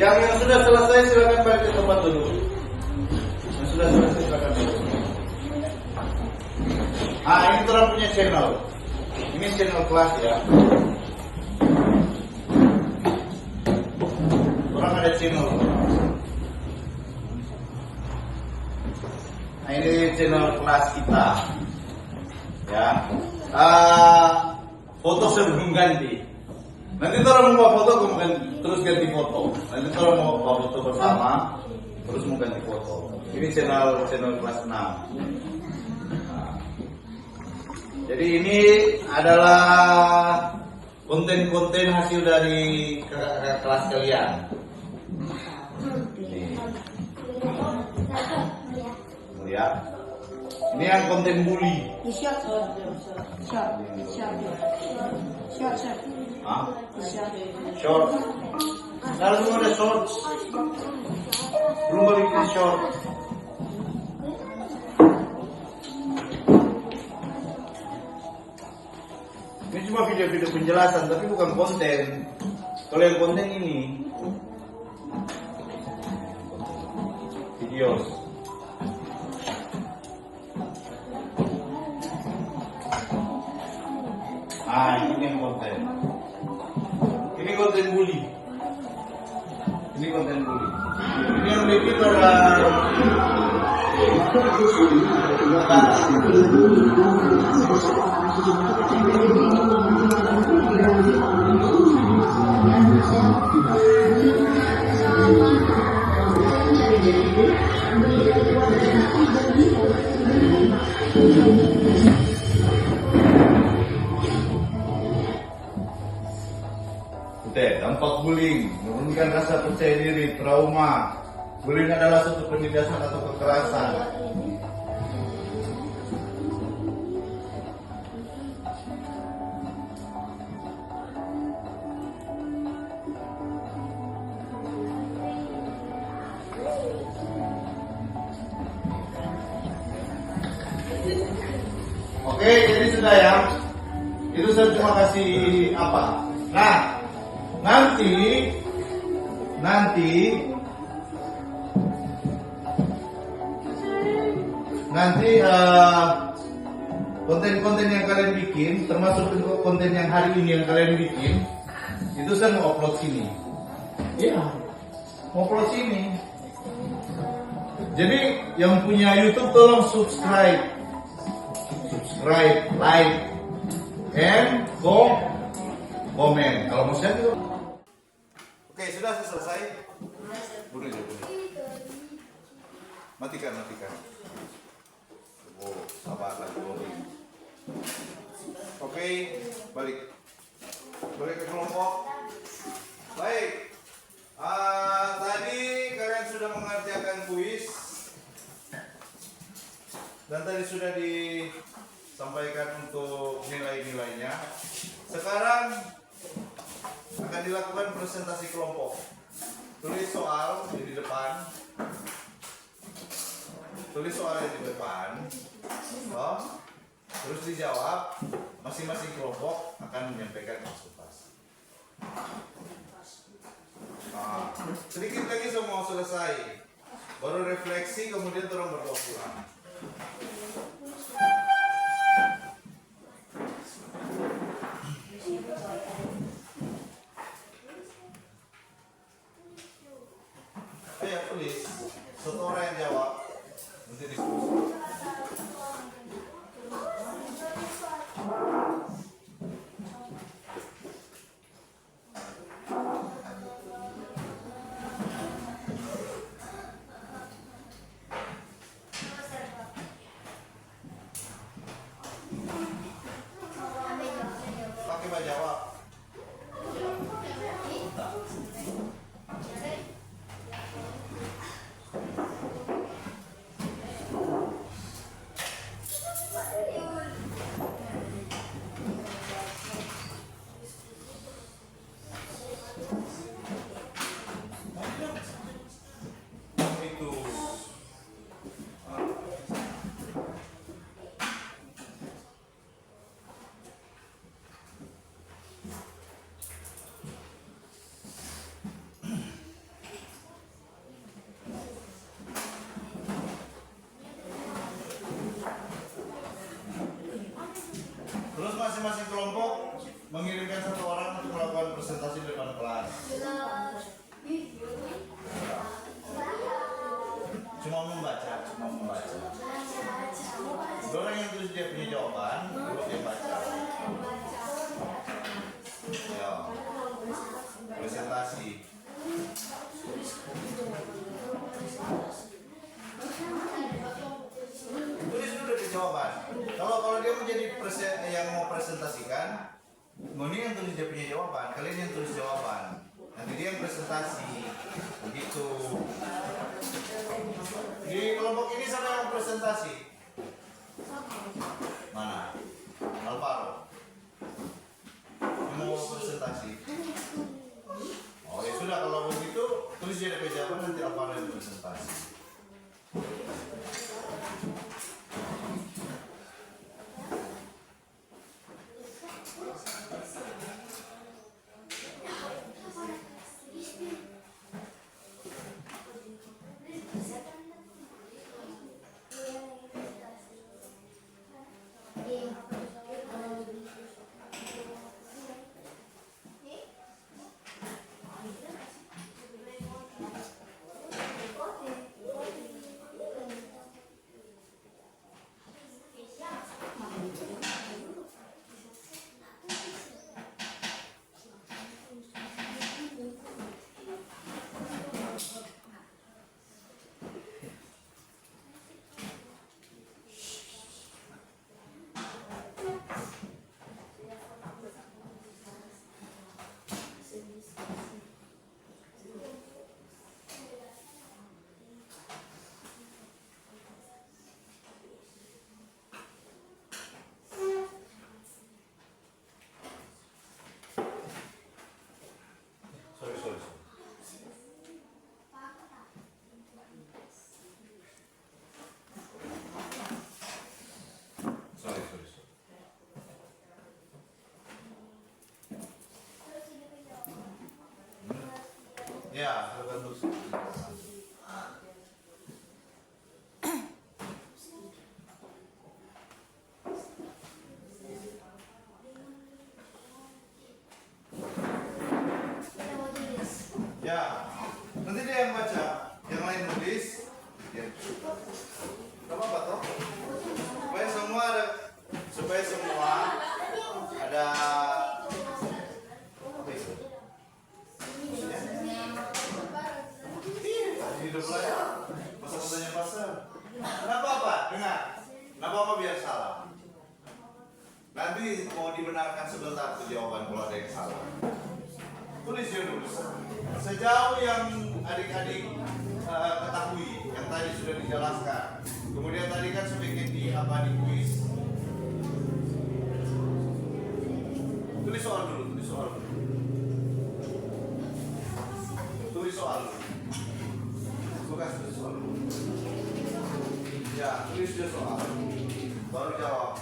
Yang sudah selesai silakan balik ke tempat dulu. Yang sudah selesai silakan dulu. Ah, ini orang punya channel. Ini channel kelas ya. Orang ada channel. Nah, ini channel kelas kita. Ya. Foto sebelum ganti. Nanti orang mau foto kemudian terus ganti foto. Nanti orang mau foto bersama terus mau ganti foto. Ini channel kelas 6. Nah, jadi ini adalah konten-konten hasil dari kelas kalian. Lihat. Ini yang konten bully. Hah? Short. Sekarang belum ada short. Belum bikin short. Ini cuma video-video penjelasan, tapi bukan konten. Kalau yang konten ini video. Ini yang konten. Ini konten bully. Ini konten bully. Ini yang bikin orang. Dampak bullying, menurunkan rasa percaya diri, trauma. Bullying adalah suatu penindasan atau kekerasan. Oke, jadi sudah ya. Itu saya cuma kasih apa? Nah, nanti konten-konten yang kalian bikin, termasuk konten yang hari ini yang kalian bikin, itu saya mau upload sini. Iya, mau upload sini. Jadi yang punya YouTube tolong subscribe, like, and komen. Kalau mau share juga. Oke, sudah selesai. Boleh. Matikan. Oh, sabar lagi. Oke, balik ke kelompok. Baik. Tadi kalian sudah mengerjakan kuis dan tadi sudah disampaikan untuk nilai-nilainya. Sekarang akan dilakukan presentasi kelompok. Tulis soal di depan. Terus dijawab. Masing-masing kelompok akan menyampaikan konsultasi. Sedikit lagi semua selesai. Baru refleksi, kemudian turun berdoa pulang. Ayo tulis. Satu orang yang jawab. Nanti diskusi. Pakai jawab. Terus masing-masing kelompok mengirimkan satu orang untuk melakukan presentasi di depan kelas. Cuma membaca. Dua orang yang tulis dia punya jawaban, dua dia baca. Ya, presentasi. Tulis dulu di jawaban. Kalau dia menjadi yang mau presentasikan, Moni yang tulis dia punya jawaban, kalian yang tulis jawaban. Nanti dia yang presentasi. Begitu. Di kelompok ini siapa yang mau presentasi? Mana? Alvaro. Mau presentasi. Oh ya sudah, kalau begitu tulis dia punya jawaban, nanti Alvaro yang presentasi. Ya, terbentuk seperti ini. Ya, nanti dia yang baca, yang lain nulis. Ya. Gak apa-apa toh? Supaya semua ada apa itu? Tadi udah belajar pasal-pasalnya pasal. Kenapa apa? Dengar. Kenapa apa biar salah? Nanti mau dibenarkan sebentar tuh jawaban kalau ada yang salah. Tulis dulu. Sejauh yang adik-adik ketahui, yang tadi sudah dijelaskan. Kemudian tadi kan sedikit di kuis. Tulis soal dulu. Tulis soal dulu. Tugas tulis soal dulu. Ya, tulis dia soal. Baru jawab.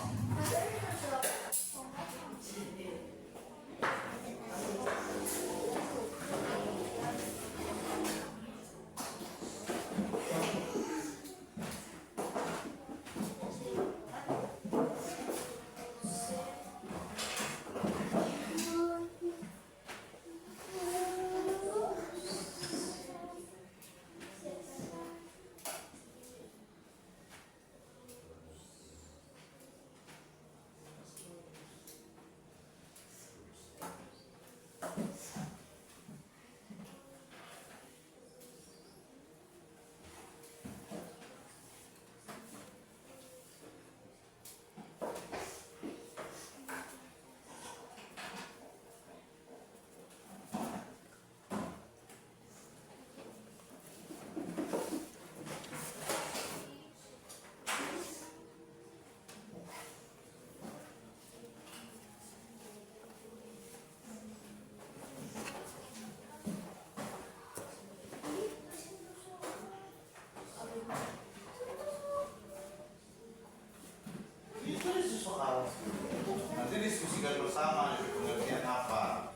Nanti diskusikan bersama dari pengertian apa.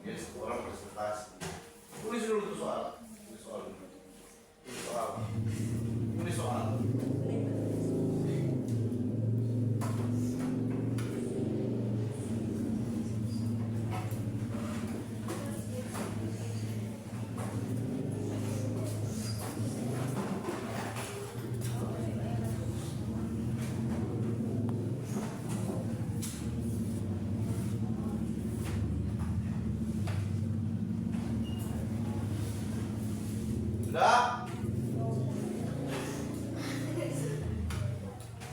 Ya, orang presentasi. Tulis dulu tuh soal. Tulis soal. Sudah?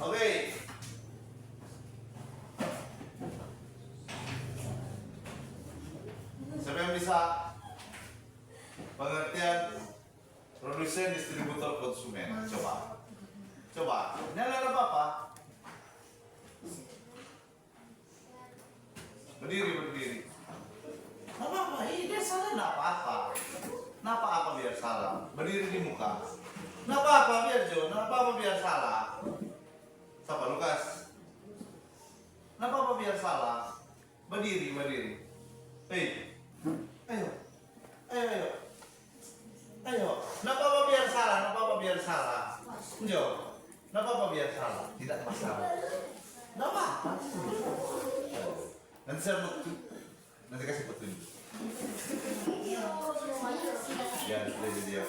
Oke. Siapa yang bisa pengertian produsen, distributor, konsumen? Coba. Ini ada apa? Berdiri. Apa? Ini salah enggak apa-apa. Kenapa apa biar salah? Berdiri di muka. Kenapa apa biar Jo? Kenapa apa biar salah? Siapa Lukas? Kenapa apa biar salah? Berdiri. Hei. Ayo. Kenapa apa biar salah? Jo. Kenapa apa biar salah? Tidak masalah. Kenapa? Nanti saya nanti kasih petunjuk. Ya, dia.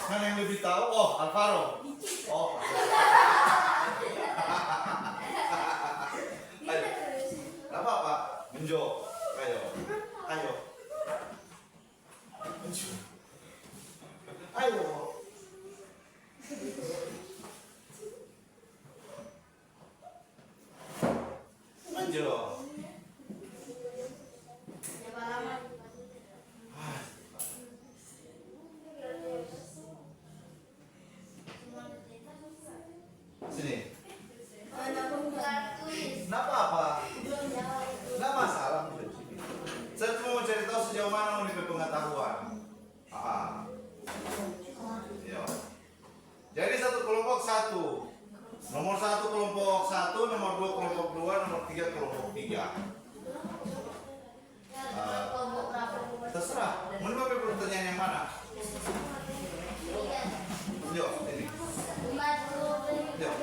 Mana yang lebih tahu? Oh, Alvaro. Oh. Ayo. Apa? Menjo. Ayo. Menjo. Ayo. Menjo. Sini. Kenapa apa? Nggak masalah. Saya cuma mau cari tahu sejauh mana mau pengetahuan. Ya. Jadi satu kelompok satu. Nomor 1 kelompok 1, nomor 2 kelompok 2, nomor 3 kelompok 3. Terserah. Mau pertanyaan yang mana? Yuk, ini. Yuk,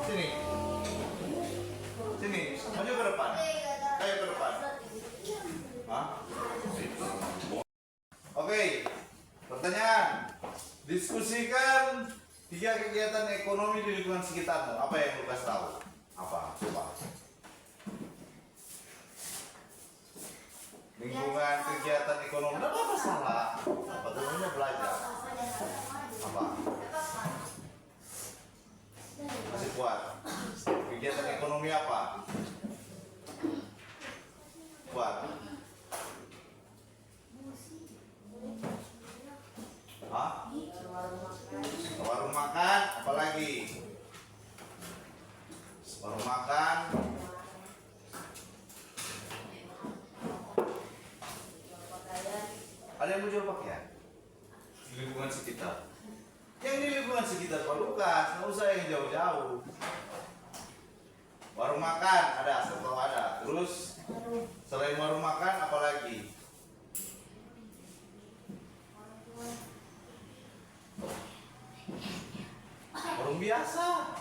sini. Sini, maju ke depan. Ayo ke depan. Hah? Oke, pertanyaan. Diskusikan 3 kegiatan ekonomi di lingkungan sekitarmu. Apa yang Lukas tahu? Apa? Coba. Lingkungan kegiatan ekonomi. Tidak apa salah. Apa temannya belajar? Apa? Masih kuat. Kegiatan ekonomi apa? Kuat. Hah? Warung makan, apalagi? Warung makan. Ada yang menjual pakaian di lingkungan sekitar. Yang di lingkungan sekitar Pak Lukas, nggak usah yang jauh-jauh. Warung makan ada, satu ada. Terus selain warung makan, apalagi? Warung biasa,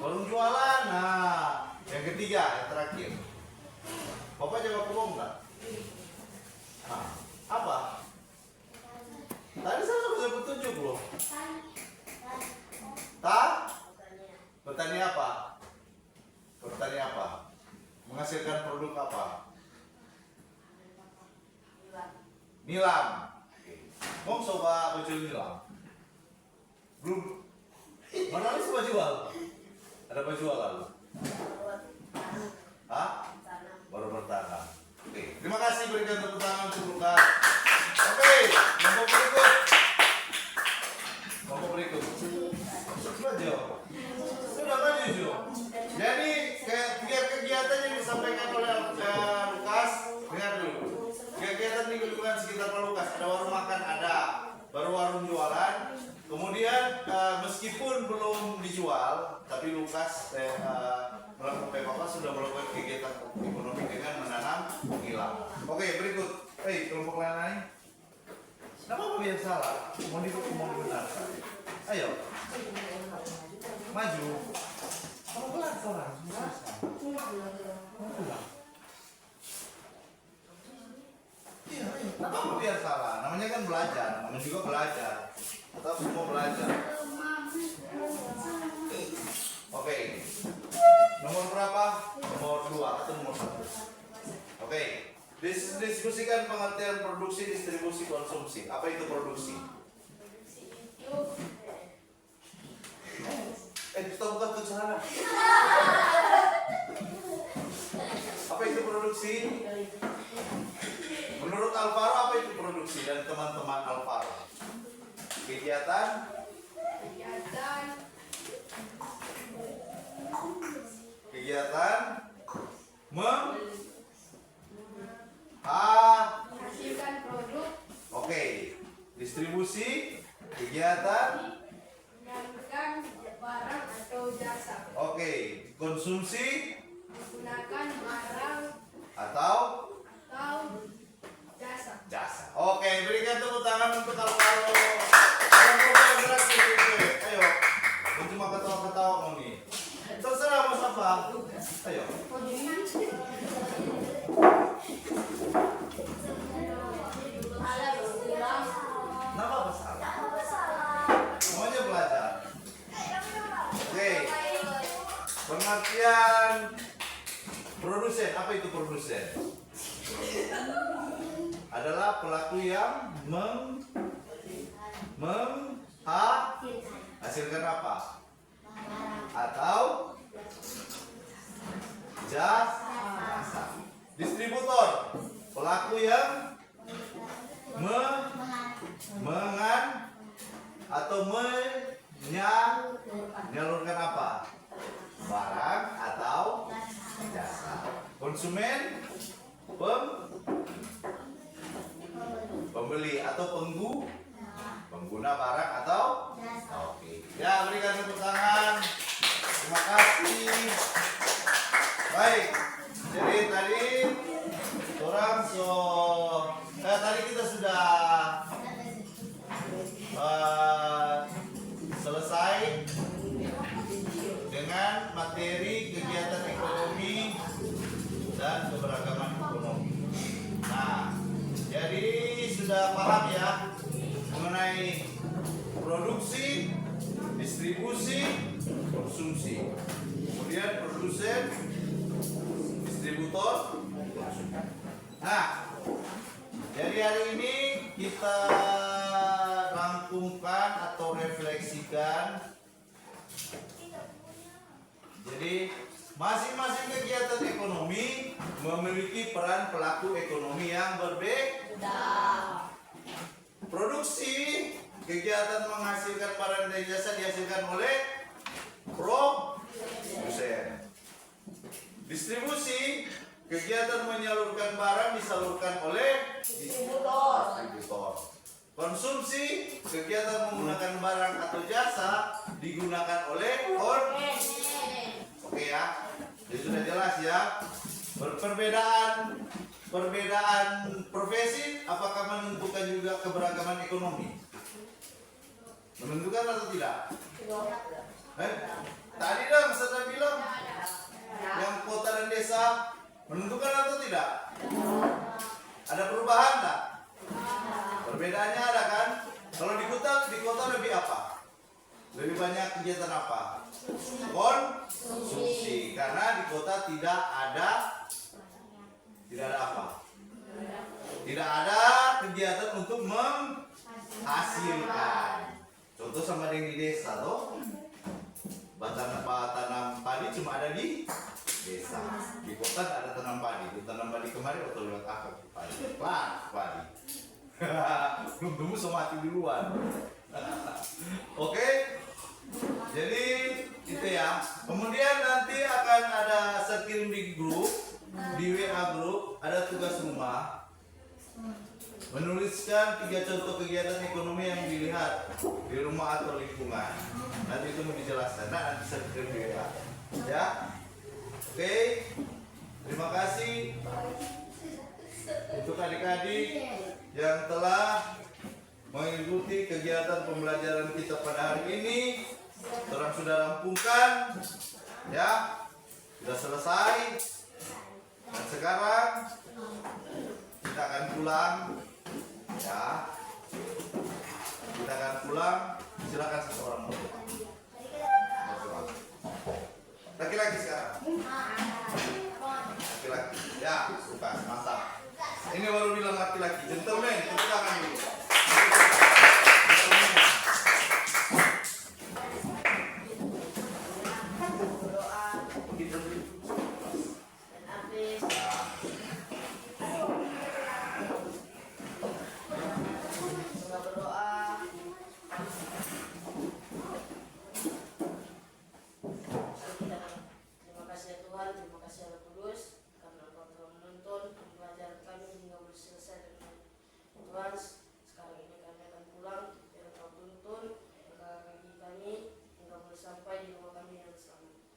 warung jualan. Nah, yang ketiga, yang terakhir. Bapak jawab bohong nggak? Nah, apa? Tadi saya sudah sebut 7 loh. Petani apa? Petani apa? Menghasilkan produk apa? Nilam. Mau coba baju nilam? Belum. Mana ada coba jual? Ada apa jual lalu? Hah? Baru bertahan. Oke, terima kasih, berikan tepuk tangan untuk Lukas. Oke, kelompok berikut. Kelompok berikut. Maju. Sudah maju, Jo. Jadi kegiatan yang disampaikan oleh Lukas, dengar dulu. Kegiatan di lingkungan sekitar Pak Lukas, ada warung makan, ada, baru warung jualan. Kemudian meskipun belum dijual, tapi Lukas melakukan Bapak sudah melakukan kegiatan ekonomi dengan menanam nilam. Oke, berikut. Kelompok lain. Kenapa yang salah? Mau dibenarkan. Ayo. Maju. Kamu pelan seorang. Iya, ayo. Kenapa biar salah? Namanya kan belajar. Namanya juga belajar. Kita semua belajar. Oke. Nomor berapa? Nomor 2 atau nomor 1? Oke. Diskusikan pengertian produksi, distribusi, konsumsi. Apa itu produksi? Kita buka tuh sana. Apa itu produksi? Menurut Alvaro apa itu produksi dan teman-teman Alvaro? Kegiatan menghasilkan produk. Oke. Distribusi, kegiatan Menyalurkan barang atau jasa. Oke. Konsumsi Menggunakan barang atau jasa. jasa. Oke, berikan tepuk tangan untuk Alvaro. Yang gerak di situ. Ayo. Cuma ketawa-ketawa mau nih. Terserah mau apa. Ayo. Nama apa salah? Semuanya belajar. Oke. Pengertian produsen. Apa itu produsen? Adalah pelaku yang menghasilkan apa? Atau jasa. Distributor, pelaku yang menyalurkan apa? Barang atau jasa. Konsumen, pembeli atau pengguna barang atau oke. Ya, berikan tepuk tangan. Terima kasih. Baik. Jadi tadi tadi kita sudah materi kegiatan ekonomi dan keberagaman ekonomi. Nah, jadi sudah paham ya mengenai produksi, distribusi, konsumsi. Kemudian produsen, distributor, konsumen. Nah, jadi hari ini kita rangkumkan atau refleksikan. Jadi masing-masing kegiatan ekonomi memiliki peran pelaku ekonomi yang berbeda. Produksi, kegiatan menghasilkan barang dan jasa dihasilkan oleh produsen. Distribusi, kegiatan menyalurkan barang disalurkan oleh distributor. Konsumsi, kegiatan menggunakan barang atau jasa digunakan oleh konsumen. Oke ya, jadi sudah jelas ya. Perbedaan profesi apakah menentukan juga keberagaman ekonomi? Menentukan atau tidak? Tadi dong saya bilang yang kota dan desa menentukan atau tidak? Ada perubahan tak? Perbedaannya ada kan? Kalau di kota lebih apa? Lebih banyak kegiatan apa? Konsumsi. Karena di kota tidak ada apa? Tidak ada kegiatan untuk menghasilkan. Contoh sama dengan di desa loh. Tanam padi cuma ada di desa. Di kota ada tanam padi. Di tanam padi kemarin atau lewat akar padi. Padi. Belum tumbuh sama mati duluan. Oke. Jadi itu ya. Kemudian nanti akan ada saya kirim di grup, di WA grup, ada tugas rumah. Menuliskan 3 contoh kegiatan ekonomi yang dilihat di rumah atau lingkungan. Nanti itu mau dijelaskan. Nah, nanti saya kirim di WA. Ya. Oke. Terima kasih untuk adik-adik yang telah mengikuti kegiatan pembelajaran kita pada hari ini. Orang sudah rampungkan, ya, sudah selesai. Dan sekarang kita akan pulang, ya. Kita akan pulang. Silakan seseorang berdoa. Laki-laki sekarang. Laki-laki, ya, suka, mantap. Ini baru bilang laki-laki, gentleman, tepuk tangan dulu. Sekarang ini kami akan pulang, biar kau tuntun, maka bagi kami hingga boleh sampai di rumah kami yang selamat.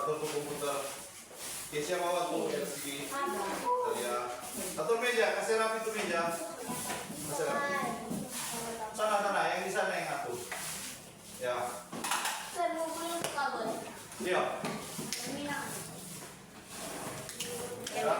atur ke komputer. Keisha bawa tuh LCD. Ya. Atur meja, kasih rapi tuh meja. Kasih rapi. Sana yang di sana yang atur. Ya. Saya mau beli kabel. Iya. Ya.